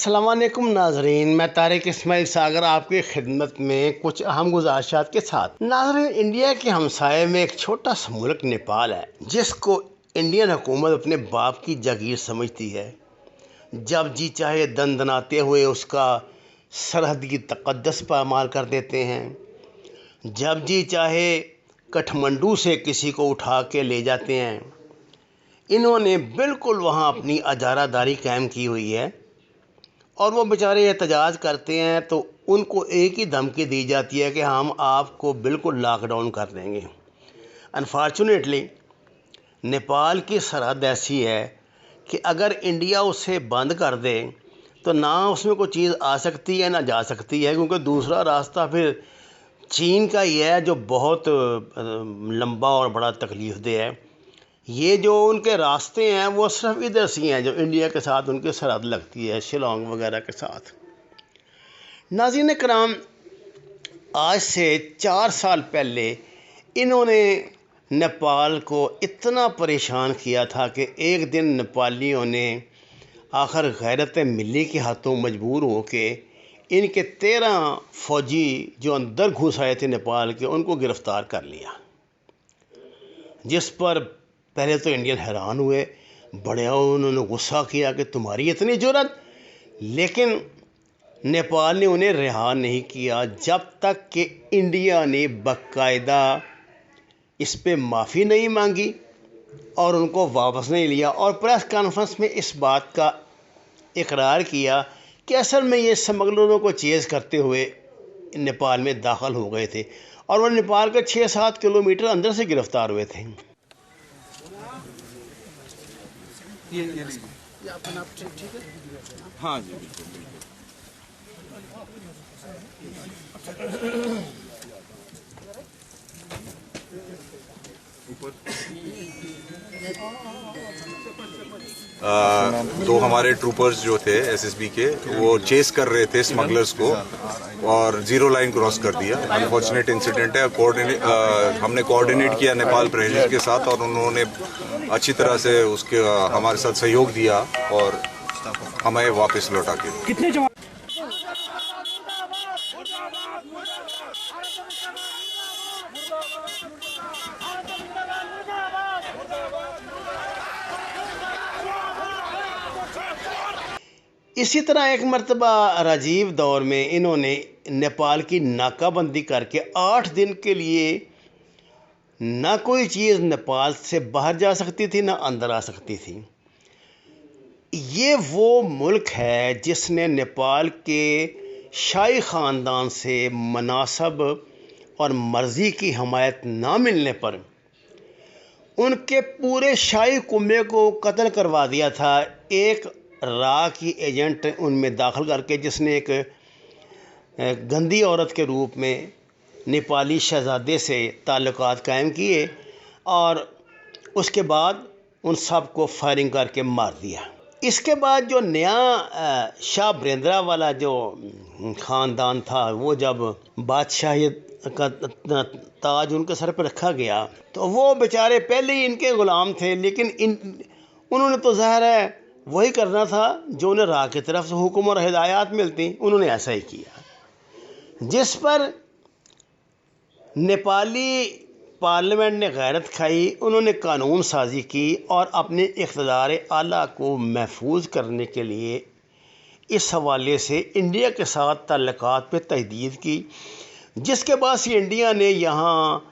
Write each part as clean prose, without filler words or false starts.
अस्सलाम वालेकुम नाजरीन, मैं तारिक इस्माइल सागर आपकी खिदमत में कुछ अहम गुज़ारिशात के साथ। नाजरीन, इंडिया के हमसाये में एक छोटा सा मुल्क नेपाल है, जिसको इंडियन हुकूमत अपने बाप की जागीर समझती है। जब जी चाहे दंदनाते हुए उसका सरहद की तक़द्दुस पामाल कर देते हैं, जब जी चाहे काठमांडू से किसी को उठा के ले जाते हैं। इन्होंने बिल्कुल वहाँ अपनी अजारादारी कायम की हुई है और वो बेचारे एहतजाज करते हैं तो उनको एक ही धमकी दी जाती है कि हम आपको बिल्कुल लॉकडाउन कर देंगे। अनफॉर्चुनेटली नेपाल की सरहद ऐसी है कि अगर इंडिया उसे बंद कर दे तो ना उसमें कोई चीज़ आ सकती है ना जा सकती है, क्योंकि दूसरा रास्ता फिर चीन का ही है जो बहुत लंबा और बड़ा तकलीफ़देह है। ये जो उनके रास्ते हैं वो सिर्फ इधर से हैं जो इंडिया के साथ उनकी सरहद लगती है, शिलोंग वगैरह के साथ। नाज़रीन कराम, आज से 4 साल पहले इन्होंने नेपाल को इतना परेशान किया था कि एक दिन नेपालियों ने आखिर गैरत मिली के हाथों मजबूर हो के इनके 13 फ़ौजी जो अंदर घुस आए थे नेपाल के, उनको गिरफ़्तार कर लिया। जिस पर पहले तो इंडियन हैरान हुए, बड़े उन्होंने गुस्सा किया कि तुम्हारी इतनी जुर्रत, लेकिन नेपाल ने उन्हें रिहा नहीं किया जब तक कि इंडिया ने बाकायदा इस पे माफ़ी नहीं मांगी और उनको वापस नहीं लिया। और प्रेस कॉन्फ्रेंस में इस बात का इकरार किया कि असल में ये स्मगलरों को चेज़ करते हुए नेपाल में दाखिल हो गए थे और वो नेपाल के 6-7 किलोमीटर अंदर से गिरफ़्तार हुए थे। ये अपन आप ठीक है? हाँ जी, बिल्कुल। दो हमारे ट्रूपर्स जो थे एसएसबी के, वो चेस कर रहे थे स्मगलर्स को और जीरो लाइन क्रॉस कर दिया। अनफॉर्चुनेट इंसिडेंट है। हमने कोऑर्डिनेट किया नेपाल प्रहरी के साथ और उन्होंने अच्छी तरह से उसके हमारे साथ सहयोग दिया और हमें वापस लौटा के। कितने जवान इसी तरह एक मरतबा राजीव दौर में इन्होंने नेपाल की नाकाबंदी करके 8 दिन के लिए ना कोई चीज़ नेपाल से बाहर जा सकती थी ना अंदर आ सकती थी। ये वो मुल्क है जिसने नेपाल के शाही ख़ानदान से मनासब और मर्ज़ी की हमायत ना मिलने पर उनके पूरे शाही कुम्बे को कत्ल करवा दिया था एक रा की एजेंट उनमें दाखिल करके, जिसने एक गंदी औरत के रूप में नेपाली शहज़ादे से ताल्लुकात कायम किए और उसके बाद उन सब को फायरिंग करके मार दिया। इसके बाद जो नया शाह बरेंद्रा वाला जो ख़ानदान था, वो जब बादशाही का ताज उनके सर पर रखा गया तो वो बेचारे पहले ही इनके ग़ुलाम थे, लेकिन उन्होंने तो ज़ाहिर है वही करना था जो उन्हें राह की तरफ से हुक्म और हिदायत मिलती। उन्होंने ऐसा ही किया, जिस पर नेपाली पार्लियामेंट ने गैरत खाई। उन्होंने कानून साजी की और अपने इक़्तिदार आला को महफूज करने के लिए इस हवाले से इंडिया के साथ ताल्लुकात पे तहदीद की, जिसके बाद से इंडिया ने यहाँ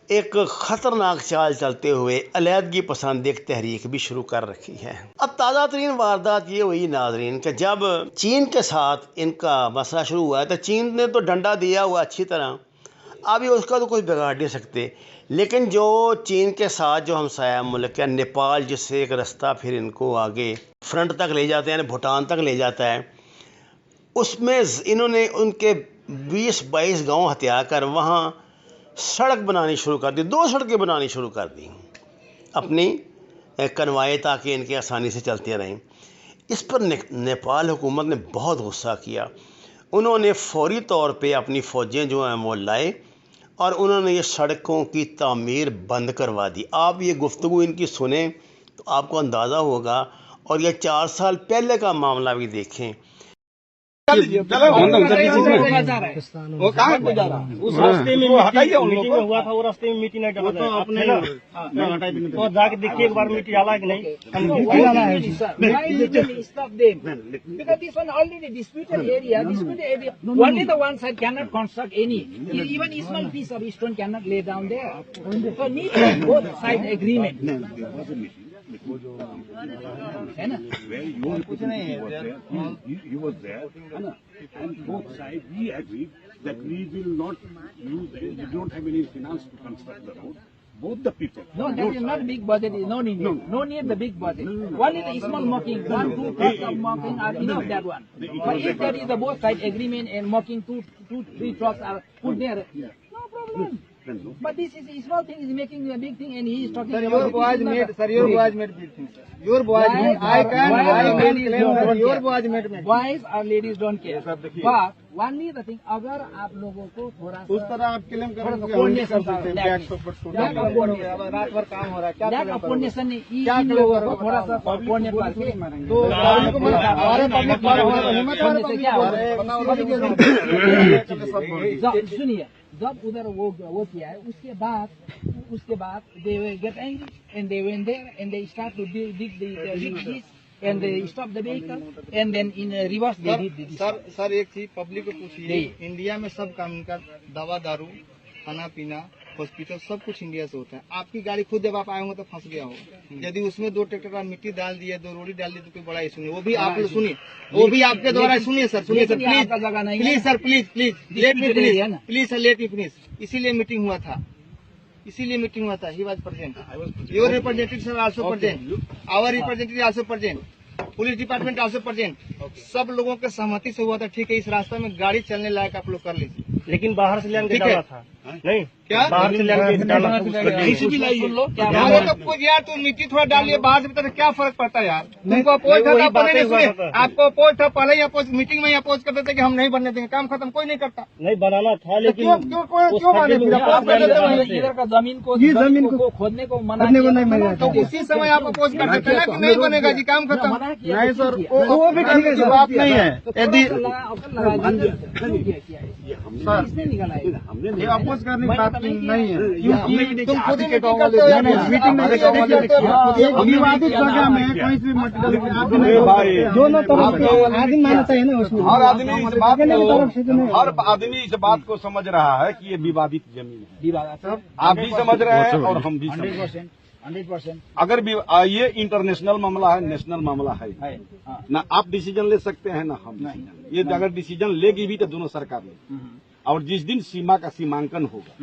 एक ख़तरनाक चाल चलते हुए अलहदगी पसंद एक तहरीक भी शुरू कर रखी है। अब ताज़ा तरीन वारदात ये हुई नाजरीन कि जब चीन के साथ इनका मसला शुरू हुआ तो चीन ने तो डंडा दिया हुआ अच्छी तरह, अभी उसका तो कुछ बिगाड़ नहीं सकते। लेकिन जो चीन के साथ जो हमसाया मुल्क है नेपाल, जिससे एक रास्ता फिर इनको आगे फ्रंट तक ले जाते हैं, भूटान तक ले जाता है, उसमें इन्होंने उनके 20-22 गाँव हत्या कर वहाँ सड़क बनानी शुरू कर दी। 2 सड़कें बनानी शुरू कर दी अपनी कनवाएँ, ताकि इनके आसानी से चलते रहें। इस पर नेपाल हुकूमत ने बहुत गुस्सा किया। उन्होंने फौरी तौर पे अपनी फ़ौजें जो हैं वो लाए और उन्होंने ये सड़कों की तामीर बंद करवा दी। आप ये गुफ्तगू इनकी सुने तो आपको अंदाज़ा होगा और ये 4 साल पहले का मामला भी देखें। वो कहाँ को जा रहा है? उस रास्ते में हटाइए, मीटिंग में हुआ था, वो रास्ते में मीटिंग नहीं तो अपने तो जाके देखिए एक बार मीटिंग आला कि नहीं। Stop them because this one already disputed area. Only the one side cannot construct any. Even small piece of stone cannot lay down there. So need both side agreement. है ना? He was there, and both sides we agreed that we will not use. We don't have any finance to construct the road. Both the people. No, that is not big budget. No need. No need the big budget. Only the small mocking, 1-2 trucks of mocking are enough. That one. But if there is a both side agreement and mocking 2-3 trucks are put there, no problem. But this is a small thing is making a big thing, and he is talking. Sir, your boys made big things. Your boys made. I can claim that your boys made. Boys or ladies don't care. But only the thing, अगर आप लोगों को थोड़ा उस तरह आप claim करेंगे रात भर काम हो रहा है, क्या कोऑर्डिनेशन नहीं, इन लोगों को थोड़ा सा कोऑर्डिनेट करके तो हमारे पब्लिक सुनिए, जब उधर वो किया है, उसके बाद they will get angry and they went there and they start to dig this and they stop the vehicle and then in reverse they did this. Sir एक चीज पब्लिक को पूछिए, इंडिया में सब काम का दवा दारू खाना पीना हॉस्पिटल सब कुछ इंडिया से होता है। आपकी गाड़ी खुद जब आप आए होंगे तो फंस गया होगा। यदि उसमें 2 ट्रैक्टर का मिट्टी डाल दिया, 2 रोड़ी डाल दी तो कोई बड़ा इशू नहीं। वो भी आप लोग सुनिए, वो भी आपके द्वारा सुनिए sir, please sir, please let me finish. इसीलिए मीटिंग हुआ था, he was present, your representative also present, our representative also present, police department also present. सब लोगों के सहमति से हुआ था। ठीक है, इस रास्ते में गाड़ी चलने लायक आप लोग कर लीजिए, लेकिन बाहर से लेने डाला था नहीं, क्या बाहर से लेने डाला था? यार तुम मिट्टी थोड़ा डालिए बाहर से, तो क्या फर्क पड़ता है यार? तुमको अपोज था, आपको अपोज था, पहले ही अपोज मीटिंग में ही अपोज करते थे कि हम नहीं बनने देंगे, काम खत्म, कोई नहीं करता। नहीं बनाना था, लेकिन क्यों माने? इधर का जमीन को खोदने को मना किया, तो उसी समय आप अपोज करते थे ना कि नहीं बनेगा जी, काम खत्म। नहीं सर, वो भी ठीक है, बात नहीं है। यदि हमने अपोज करने की बात नहीं है, तुम खुद ही मीटिंग करते हो, मीटिंग नहीं विवादित जगह में कोई भी मटेरियल दोनों तरफ आदमी मानना चाहिए ना उसमें। हर आदमी इस बात को समझ रहा है कि ये विवादित जमीन है, आप भी समझ रहे हैं और हम भी 100%। अगर ये इंटरनेशनल मामला है, नेशनल मामला है ना, आप डिसीजन ले सकते हैं ना हम। ये अगर डिसीजन लेगी भी तो दोनों सरकार ले, और जिस दिन सीमा का सीमांकन होगा,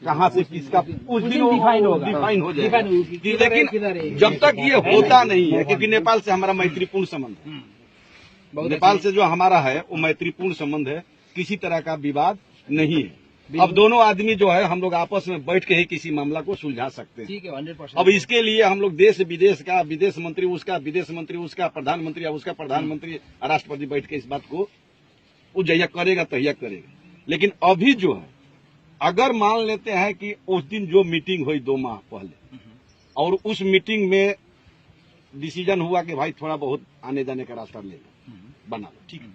कहाँ से किसका, उस दिन डिफाइन हो जाएगा। लेकिन जब तक ये होता नहीं है, क्योंकि नेपाल से हमारा मैत्रीपूर्ण संबंध है, नेपाल से जो हमारा है वो मैत्रीपूर्ण संबंध है, किसी तरह का विवाद नहीं है। अब दोनों आदमी जो है हम लोग आपस में बैठ के ही किसी मामला को सुलझा सकते हैं। ठीक है, 100%। अब इसके लिए हम लोग देश विदेश का, विदेश मंत्री उसका, विदेश मंत्री उसका, प्रधानमंत्री उसका, प्रधानमंत्री राष्ट्रपति बैठ के इस बात को वो जहिया करेगा तहिया करेगा। लेकिन अभी जो है, अगर मान लेते हैं कि उस दिन जो मीटिंग हुई 2 माह पहले, और उस मीटिंग में डिसीजन हुआ कि भाई थोड़ा बहुत आने जाने का रास्ता लेना, बना लो, ठीक है,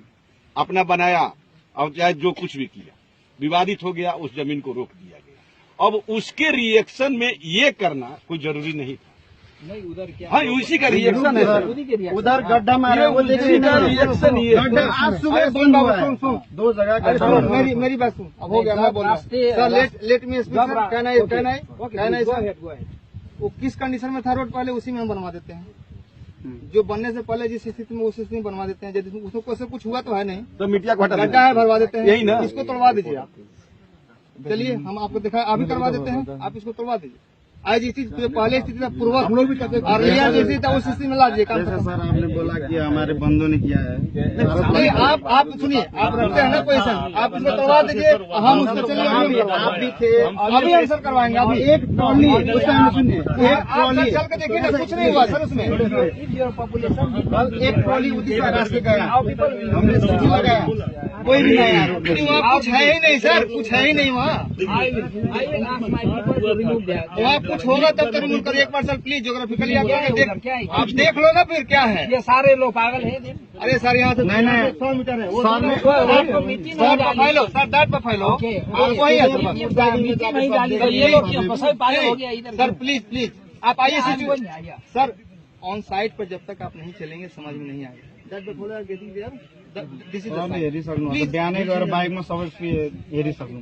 अपना बनाया, और चाहे जो कुछ भी किया, विवादित हो गया, उस जमीन को रोक दिया गया। अब उसके रिएक्शन में ये करना कोई जरूरी नहीं था। नहीं, उधर क्या? हाँ, उसी का रिएक्शन है सर, उधर गड्ढा मारा, वो रिएक्शन ये आज सुबह सुन 2 जगह। मेरी बात सुन, अब हो गया, मैं बोल रहा हूँ sir, let me speak sir. कहना है सर, वो किस कंडीशन में था रोड, पहले उसी में हम बनवा देते हैं। जो बनने से पहले जिस स्थिति में उस स्थिति में बनवा देते हैं। यदि उसको कुछ हुआ तो है नहीं, तो मिट्टिया को हटा गड्ढा है, भरवा देते हैं, यही ना, इसको तोड़वा दीजिए आप। चलिए हम आपको दिखा, अभी करवा देते हैं, आप इसको तोड़वा दीजिए। आज स्थिति पहले स्थिति था पूर्व, हम लोग भी करते और रिया जो स्थिति था उस स्थिति में ला दीजिए काम। सर आपने बोला कि हमारे बंधुओं ने किया है, नहीं आप सुनिए, आप रखते हैं ना पोजीशन, आप इसको करवा दीजिए, हम उसको चलेंगे। आप भी थे, अभी हम सर करवाएंगे। अभी एक ट्रॉली उस टाइम सुनिए, एक ट्रॉली चल के देखिए ना, कुछ नहीं हुआ सर उसमें। एक ट्रॉली उसी रास्ते गया, हमने सूची लगाया, कोई भी नहीं आया, कुछ है ही नहीं सर, कुछ है ही नहीं वहाँ। कुछ होगा तब तो रिमूव करिए एक बार सर प्लीज। ज्योग्राफिकली आप देख लो ना फिर क्या है। ये सारे लोग पागल है। अरे सर यहाँ से नहीं 100 मीटर है फैलो सर दैट पर फैलो वही है ये लोग सभी पागल हो गया इधर। सर प्लीज आप आइए सर ऑन साइट पर जब तक आप नहीं चलेंगे समझ में नहीं आएगा। बाइक में सब हेरी सक्नु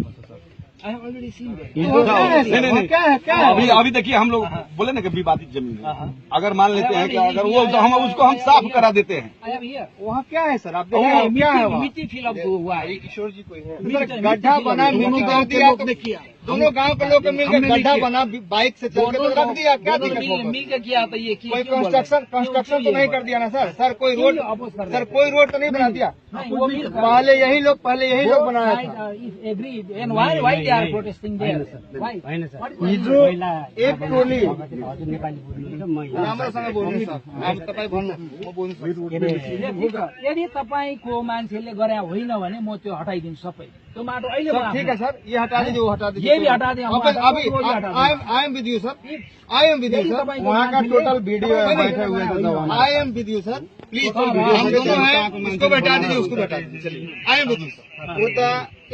अभी देखिए हम लोग बोले ना कि विवादित जमीन है, अगर मान लेते हैं कि अगर वो तो हम उसको हम साफ करा देते हैं। वहाँ क्या है सर आप देखिए क्या है मिट्टी फिलअप हुआ है। किशोर जी कोई है गड्ढा बना मिट्टी कर दिया दोनों गांव के लोग मिलकर गड्ढा बना बाइक से चल के रख दिया। क्या मिल के किया था ये कोई कंस्ट्रक्शन तो नहीं कर दिया ना सर। सर कोई रोड तो नहीं बना दिया। पहले यही लोग बनाया था। एक टोली राम्रोसँग बोल्नु सर अब तपाईँ भन्नु म बोल्नु यदि तपाईँको मान्छेले गरे होइन भने म त्यो हटाइदिन्छु सबै त्यो माटो अहिले ठीक है सर ये हटा दीजिए वो हटा दीजिए ये भी हटा दें। अभी I am with you sir वहाँ का टोटल वीडियो है बैठे हुए थे। I am with you sir please हम दोनों हैं इसको बैठा दीजिए उसको बैठा दीजिए चलिए I am with you sir. वो तो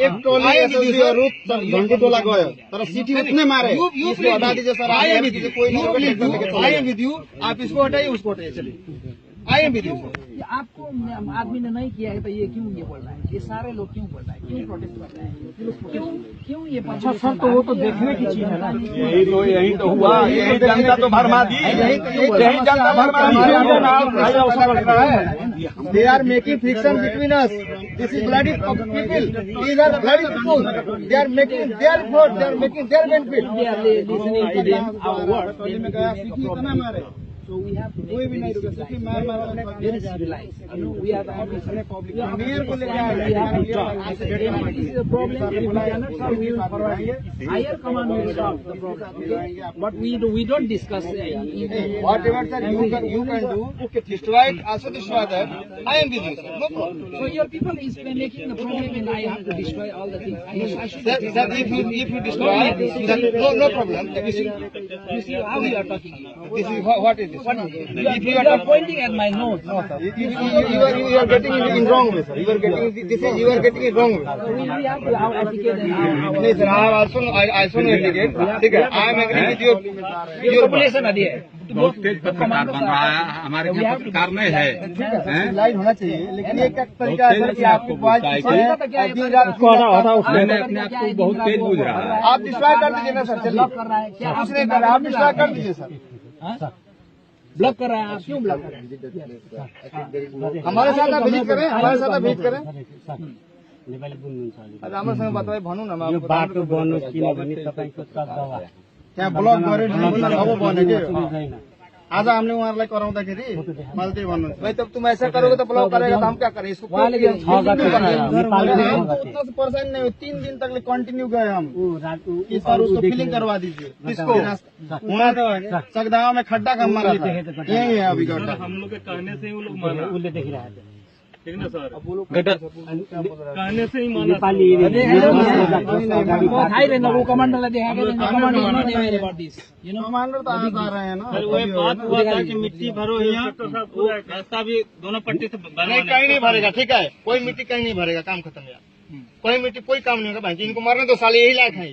एक टोली रूप घंटी टोला गयो तर सिटी उतने मारे इसको हटा दीजिए sir. I am with you कोई आई एम विद यू आप इसको हटाइए उसको हटाइए चलिए I am with you sir. आपको आदमी ने नहीं किया है तो ये क्यों ये बोल रहा है? ये सारे लोग क्यों बोल रहा है? क्यों प्रोटेस्ट कर रहे हैं? क्यों ये अच्छा सर तो वो तो देखने की चीज है ना। यही तो हुआ यही जनता तो भरमा दी यही जनता भरमा दी। They are making friction between us. This is bloody people. These are bloody people. They are making their vote. They are making their benefit. We are listening to them, our words. They make a problem. So we have to make very civilized. We are the public. This is a problem. If we cannot solve, we will forward. Higher command will solve the problem. But we don't discuss. Whatever sir you can do, destroy it, also destroy that. I am with you, sir. No problem. So your people is making the problem, and I have to destroy all the things. I should. Sir, if you destroy, then no problem. You see how we are talking. This is what it is. You are pointing at my nose. No, sir. You are getting it in wrong way, sir. You are getting it wrong way. We have to educate and No, sir. I also know educate. ठीक है. I am agree with your population है. बहुत तेज पत्रकार बन रहा है हमारे यहाँ पत्रकार नहीं है। लाइन होना चाहिए लेकिन एक तरीका है कि आपको मैंने अपने आप को बहुत तेज बुझ रहा है। आप डिस्ट्रॉय कर दीजिए ना सर। चलिए कुछ नहीं कर रहे आप डिस्ट्रॉय कर दीजिए सर। ब्लॉक कर रहे हैं आप क्यों ब्लॉक कर रहे हैं? हमारे साथ आप विजिट करें हमारे साथ आप विजिट करें। राम्रोसँग बताए भनौँ न बाटो बनोस् किनभने तपाईँको तत्काल त्यहाँ ब्लक गरेर अब बने के आज हमने उहाँहरूलाई कराउँदाखेरि मैले त्यही भन्नु भाइ तब तुम ऐसा करोगे तो ब्लॉक करेगा तो हम क्या करें इसको परेशानी नहीं 3 दिन तक कंटिन्यू गए हम और उसको फिलिंग करवा दीजिए किसको वहाँ तो सगदावा में खड्डा कम मारा यही है अभी गड्ढा हम लोग के कहने से वो लोग देख रहा है ठीक ना सर कहने से ही माना कमांडर कमांडर तो आ रहे हैं ना बात हुआ था कि मिट्टी भरो यहाँ रास्ता भी दोनों पट्टी से नहीं कहीं नहीं भरेगा। ठीक है कोई मिट्टी कहीं नहीं भरेगा काम खत्म यार। कोई मिट्टी कोई काम नहीं होगा भाई इनको मरने दो साले यही लायक है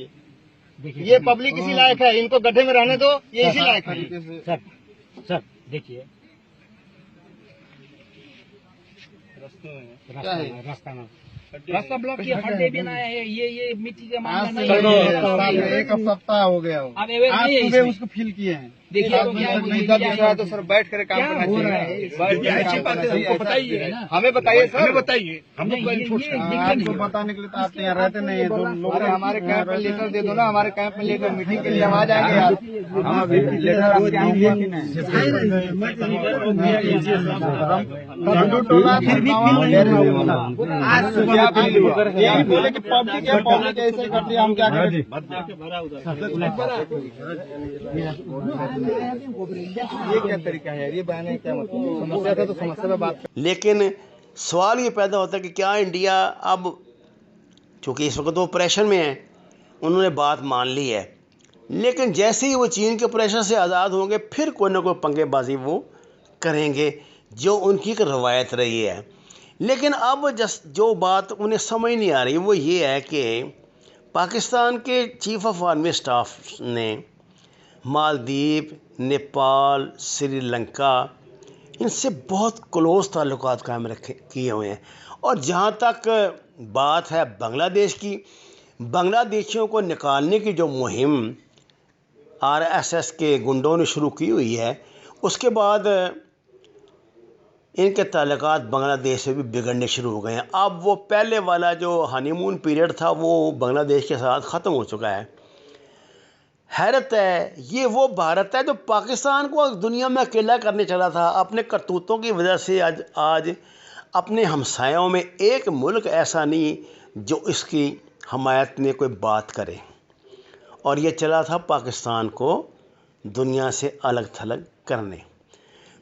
ये पब्लिक इसी लायक है इनको गड्ढे में रहने दो ये इसी लायक है। सर देखिए रास्ता ब्लॉक किया खड्डे बनाए हैं ये मिट्टी का मामला नहीं है। एक सप्ताह हो गया अब सुबह उसको फिल किए हैं। देखिए तो सर बैठ कर काम करना चाहिए। अच्छी बात है हमको बताइए ना हमें बताइए सर बताइए हम आपको बताने के लिए तो आप यहाँ रहते नहीं है। तो लोग हमारे कैंप में लेटर दे दो ना हमारे कैंप में लेकर मीटिंग के लिए हम आ जाएंगे यार। बोले कि पब्लिक ऐसे करती है हम क्या करें। ये क्या तरीका है ये बयान क्या मतलब समस्या था तो समस्या पे बात। लेकिन सवाल ये पैदा होता है कि क्या इंडिया अब चूँकि इस वक्त वो ऑपरेशन में है उन्होंने बात मान ली है लेकिन जैसे ही वो चीन के प्रेशर से आज़ाद होंगे फिर कोई ना कोई पंगेबाजी वो करेंगे, जो उनकी एक रवायत रही है। लेकिन अब जो बात उन्हें समझ नहीं आ रही वो ये है कि पाकिस्तान के चीफ ऑफ आर्मी स्टाफ ने मालदीव, नेपाल, श्रीलंका इनसे बहुत क्लोज ताल्लुकात कायम किए हुए हैं। और जहाँ तक बात है बांग्लादेश की, बांग्लादेशियों को निकालने की जो मुहिम RSS के गुंडों ने शुरू की हुई है, उसके बाद इनके ताल्लुकात बांग्लादेश से भी बिगड़ने शुरू हो गए हैं। अब वो पहले वाला जो हनीमून पीरियड था वो बांग्लादेश के साथ ख़त्म हो चुका है। हैरत है, ये वो भारत है जो पाकिस्तान को दुनिया में अकेला करने चला था। अपने करतूतों की वजह से आज अपने हमसायों में एक मुल्क ऐसा नहीं जो इसकी हमायत में कोई बात करे, और ये चला था पाकिस्तान को दुनिया से अलग थलग करने।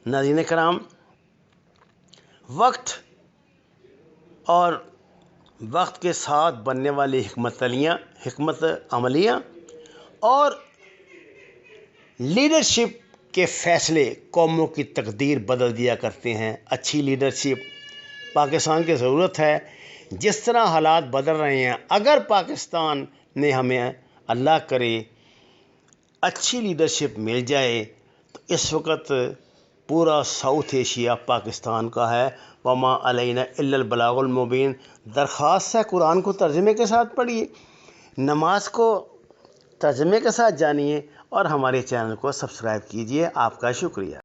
नाज़रीन कराम, वक्त और वक्त के साथ बनने वाली हिकमत अमलियाँ और लीडरशिप के फ़ैसले कौमों की तकदीर बदल दिया करते हैं। अच्छी लीडरशिप पाकिस्तान की ज़रूरत है। जिस तरह हालात बदल रहे हैं, अगर पाकिस्तान ने हमें अल्लाह करे अच्छी लीडरशिप मिल जाए तो इस वक्त पूरा साउथ एशिया पाकिस्तान का है। वमा अलैना इल्लल बलागुल मुबीन। दरख्वास्त है कुरान को तर्जुमे के साथ पढ़िए, नमाज को तर्जुमे के साथ जानिए और हमारे चैनल को सब्सक्राइब कीजिए। आपका शुक्रिया।